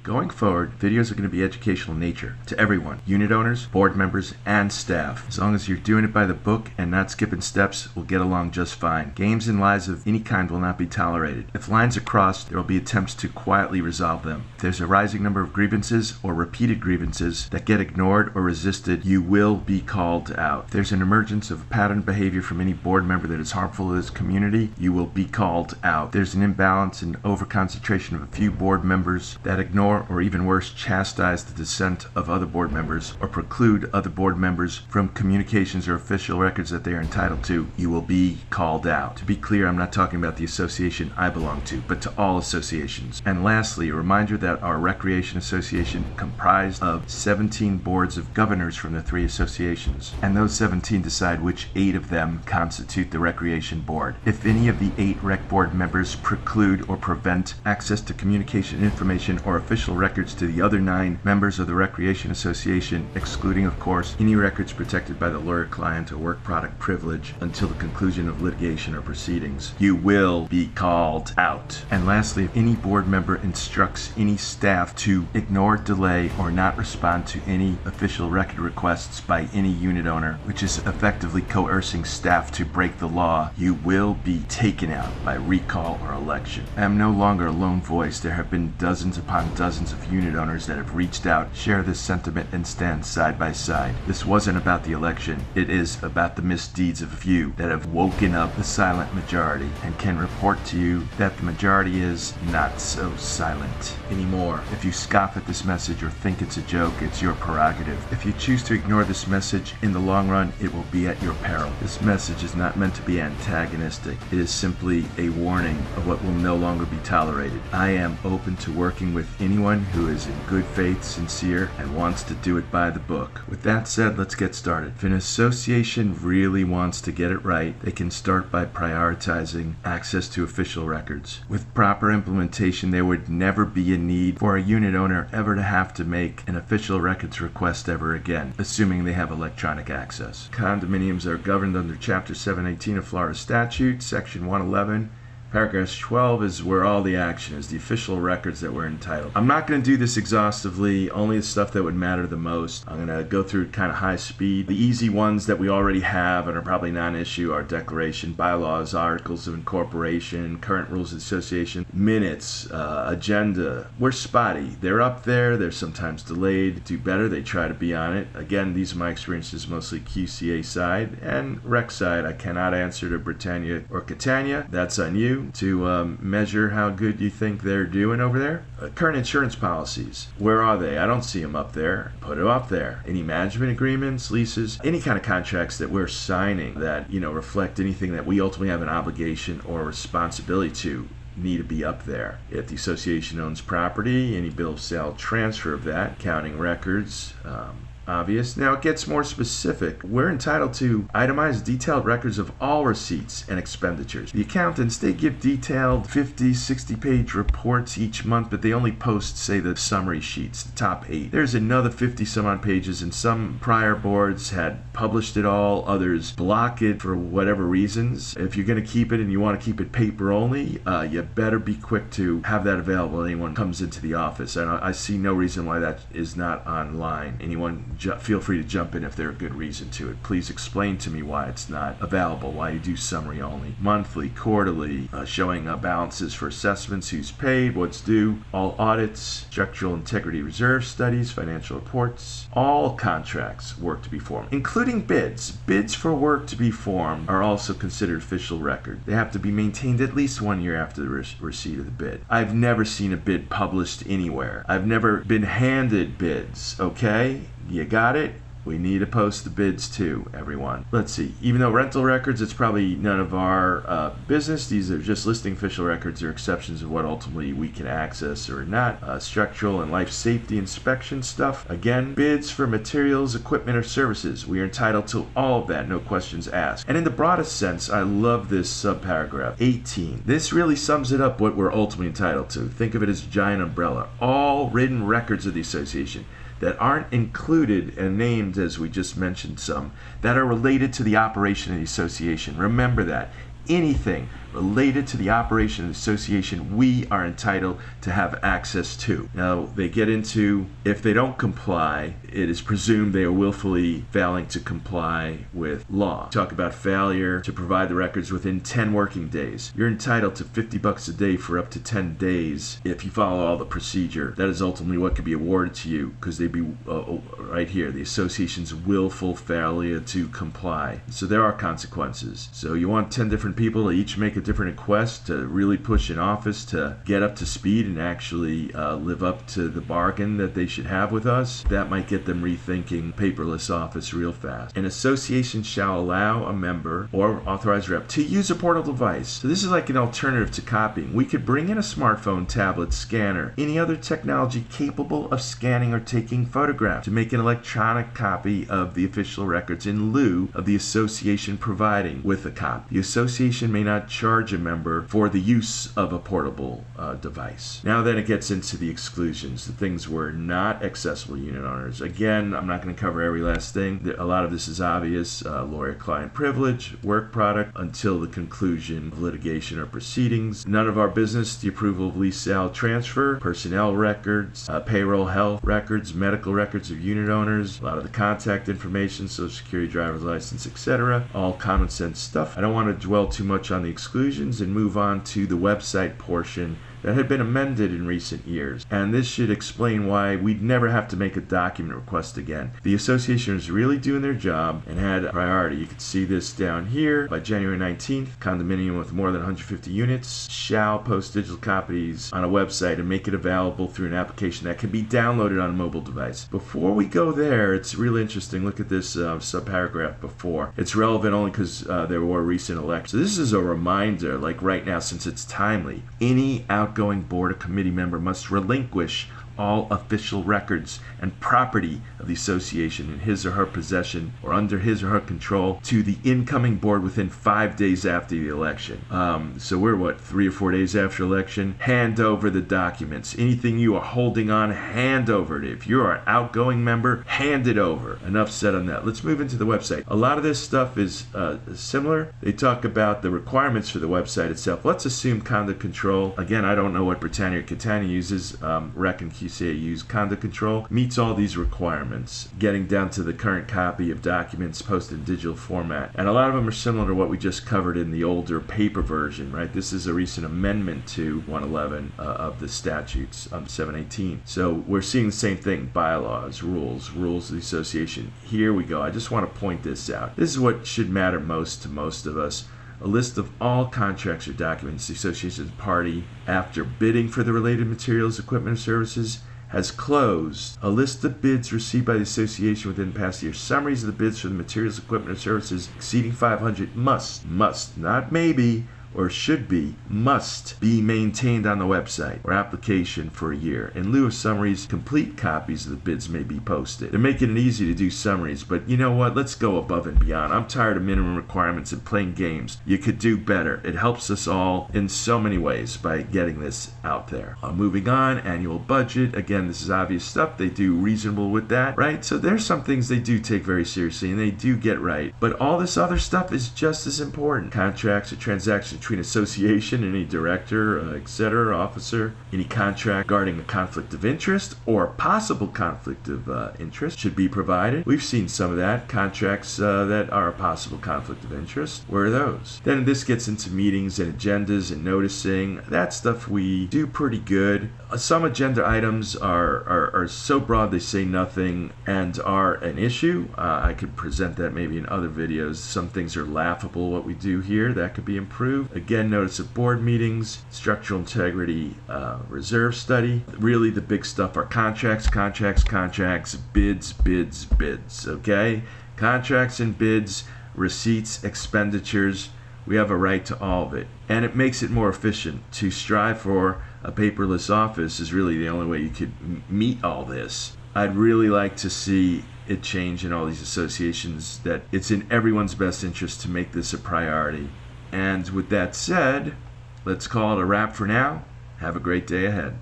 Going forward, videos are going to be educational in nature to everyone, unit owners, board members, and staff. As long as you're doing it by the book and not skipping steps, we'll get along just fine. Games and lies of any kind will not be tolerated. If lines are crossed, there will be attempts to quietly resolve them. If there's a rising number of grievances or repeated grievances that get ignored or resisted, you will be called out. If there's an emergence of pattern behavior from any board member that is harmful to this community, you will be called out. If there's an imbalance and overconcentration of a few board members that ignore or even worse, chastise the dissent of other board members or preclude other board members from communications or official records that they are entitled to, you will be called out. To be clear, I'm not talking about the association I belong to, but to all associations. And lastly, a reminder that our Recreation Association comprised of 17 boards of governors from the 3 associations, and those 17 decide which 8 of them constitute the Recreation Board. If any of the 8 Rec Board members preclude or prevent access to communication information or official records to the other 9 members of the Recreation Association, excluding, of course, any records protected by the lawyer-client or work product privilege until the conclusion of litigation or proceedings, you will be called out. And lastly, if any board member instructs any staff to ignore, delay, or not respond to any official record requests by any unit owner, which is effectively coercing staff to break the law, you will be taken out by recall or election. I am no longer a lone voice. There have been dozens upon dozens of unit owners that have reached out, share this sentiment, and stand side by side. This wasn't about the election. It is about the misdeeds of a few that have woken up the silent majority and can report to you that the majority is not so silent anymore. If you scoff at this message or think it's a joke, it's your prerogative. If you choose to ignore this message, in the long run, it will be at your peril. This message is not meant to be antagonistic. It is simply a warning of what will no longer be tolerated. I am open to working with anyone who is in good faith, sincere, and wants to do it by the book. With that said, let's get started. If an association really wants to get it right, they can start by prioritizing access to official records. With proper implementation, there would never be a need for a unit owner ever to have to make an official records request ever again, assuming they have electronic access. Condominiums are governed under Chapter 718 of Florida Statute, Section 111. Paragraph 12 is where all the action is, the official records that we're entitled. I'm not going to do this exhaustively, only the stuff that would matter the most. I'm going to go through it kind of high speed. The easy ones that we already have and are probably non-issue are declaration, bylaws, articles of incorporation, current rules of association, minutes, agenda. We're spotty. They're up there. They're sometimes delayed. Do better. They try to be on it. Again, these are my experiences, mostly QCA side and rec side. I cannot answer to Britannia or Catania. That's on you to measure how good you think they're doing over there. Current insurance policies, where are they? I don't see them up there. Put them up there. Any management agreements, leases, any kind of contracts that we're signing that, reflect anything that we ultimately have an obligation or responsibility to need to be up there. If the association owns property, any bill of sale transfer of that, accounting records, obvious. Now it gets more specific. We're entitled to itemized detailed records of all receipts and expenditures. The accountants, they give detailed 50, 60-page reports each month, but they only post, say, the summary sheets, the top 8. There's another 50 some odd pages, and some prior boards had published it all, others block it for whatever reasons. If you're going to keep it and you want to keep it paper only, you better be quick to have that available when anyone comes into the office. And I see no reason why that is not online. Anyone feel free to jump in if there's a good reason to it. Please explain to me why it's not available, why you do summary only. Monthly, quarterly, showing balances for assessments, who's paid, what's due, all audits, structural integrity reserve studies, financial reports, all contracts, work to be formed, including bids. Bids for work to be formed are also considered official record. They have to be maintained at least 1 year after the receipt of the bid. I've never seen a bid published anywhere. I've never been handed bids, okay? You got it? We need to post the bids too, everyone. Let's see. Even though rental records, it's probably none of our business. These are just listing official records or exceptions of what ultimately we can access or not. Structural and life safety inspection stuff. Again, bids for materials, equipment, or services. We are entitled to all of that, no questions asked. And in the broadest sense, I love this subparagraph 18. This really sums it up what we're ultimately entitled to. Think of it as a giant umbrella. All written records of the association that aren't included and named, as we just mentioned some, that are related to the operation of the association. Remember that. anything related to the operation of the association, we are entitled to have access to. Now, they get into, if they don't comply, it is presumed they are willfully failing to comply with law. Talk about failure to provide the records within 10 working days. You're entitled to $50 a day for up to 10 days if you follow all the procedure. That is ultimately what could be awarded to you, because they'd be right here, the association's willful failure to comply. So there are consequences. So you want 10 different people to each make a different request to really push an office to get up to speed and actually live up to the bargain that they should have with us. That might get them rethinking paperless office real fast. An association shall allow a member or authorized rep to use a portable device. So this is like an alternative to copying. We could bring in a smartphone, tablet, scanner, any other technology capable of scanning or taking photographs to make an electronic copy of the official records in lieu of the association providing with a copy. The association may not charge a member for the use of a portable device. Now then it gets into the exclusions, the things where not accessible unit owners. Again, I'm not going to cover every last thing. A lot of this is obvious. Lawyer-client privilege, work product, until the conclusion of litigation or proceedings. None of our business, the approval of lease, sale, transfer, personnel records, payroll, health records, medical records of unit owners, a lot of the contact information, social security, driver's license, etc. All common sense stuff. I don't want to dwell too much on the exclusions and move on to the website portion that had been amended in recent years. And this should explain why we'd never have to make a document request again. The association is really doing their job and had a priority. You can see this down here. By January 19th, condominium with more than 150 units shall post digital copies on a website and make it available through an application that can be downloaded on a mobile device. Before we go there, it's really interesting. Look at this subparagraph before. It's relevant only because there were recent elections. So this is a reminder, like right now, since it's timely, any outgoing board or committee member must relinquish all official records and property of the association in his or her possession or under his or her control to the incoming board within 5 days after the election. So we're 3 or 4 days after election. Hand over the documents. Anything you are holding on, hand over it. If you're an outgoing member, hand it over. Enough said on that. Let's move into the website. A lot of this stuff is similar. They talk about the requirements for the website itself. Let's assume conduct control. Again, I don't know what Britannia or Catania uses. Rec and QCA use conduct control. Meets all these requirements. Getting down to the current copy of documents posted in digital format. And a lot of them are similar to what we just covered in the older paper version, right? This is a recent amendment to 111 of the statutes, 718. So we're seeing the same thing. Bylaws, rules of the association. Here we go. I just want to point this out. This is what should matter most to most of us. A list of all contracts or documents the association's party, after bidding for the related materials, equipment, or services, has closed. A list of bids received by the association within the past year. Summaries of the bids for the materials, equipment, or services exceeding 500 must, not maybe, or should be, must be maintained on the website or application for a year. In lieu of summaries, complete copies of the bids may be posted. They're making it easy to do summaries, but you know what? Let's go above and beyond. I'm tired of minimum requirements and playing games. You could do better. It helps us all in so many ways by getting this out there. Moving on, annual budget. Again, this is obvious stuff. They do reasonable with that, right? So there's some things they do take very seriously and they do get right. But all this other stuff is just as important. Contracts or transactions between association, any director, etc., officer, any contract regarding a conflict of interest or possible conflict of interest should be provided. We've seen some of that. Contracts that are a possible conflict of interest. Where are those? Then this gets into meetings and agendas and noticing. That stuff we do pretty good. Some agenda items are so broad they say nothing and are an issue. I could present that maybe in other videos. Some things are laughable what we do here. That could be improved. Again, notice of board meetings, structural integrity, reserve study. Really the big stuff are contracts, bids, okay? Contracts and bids, receipts, expenditures. We have a right to all of it. And it makes it more efficient. To strive for a paperless office is really the only way you could meet all this. I'd really like to see it change in all these associations, that it's in everyone's best interest to make this a priority. And with that said, let's call it a wrap for now. Have a great day ahead.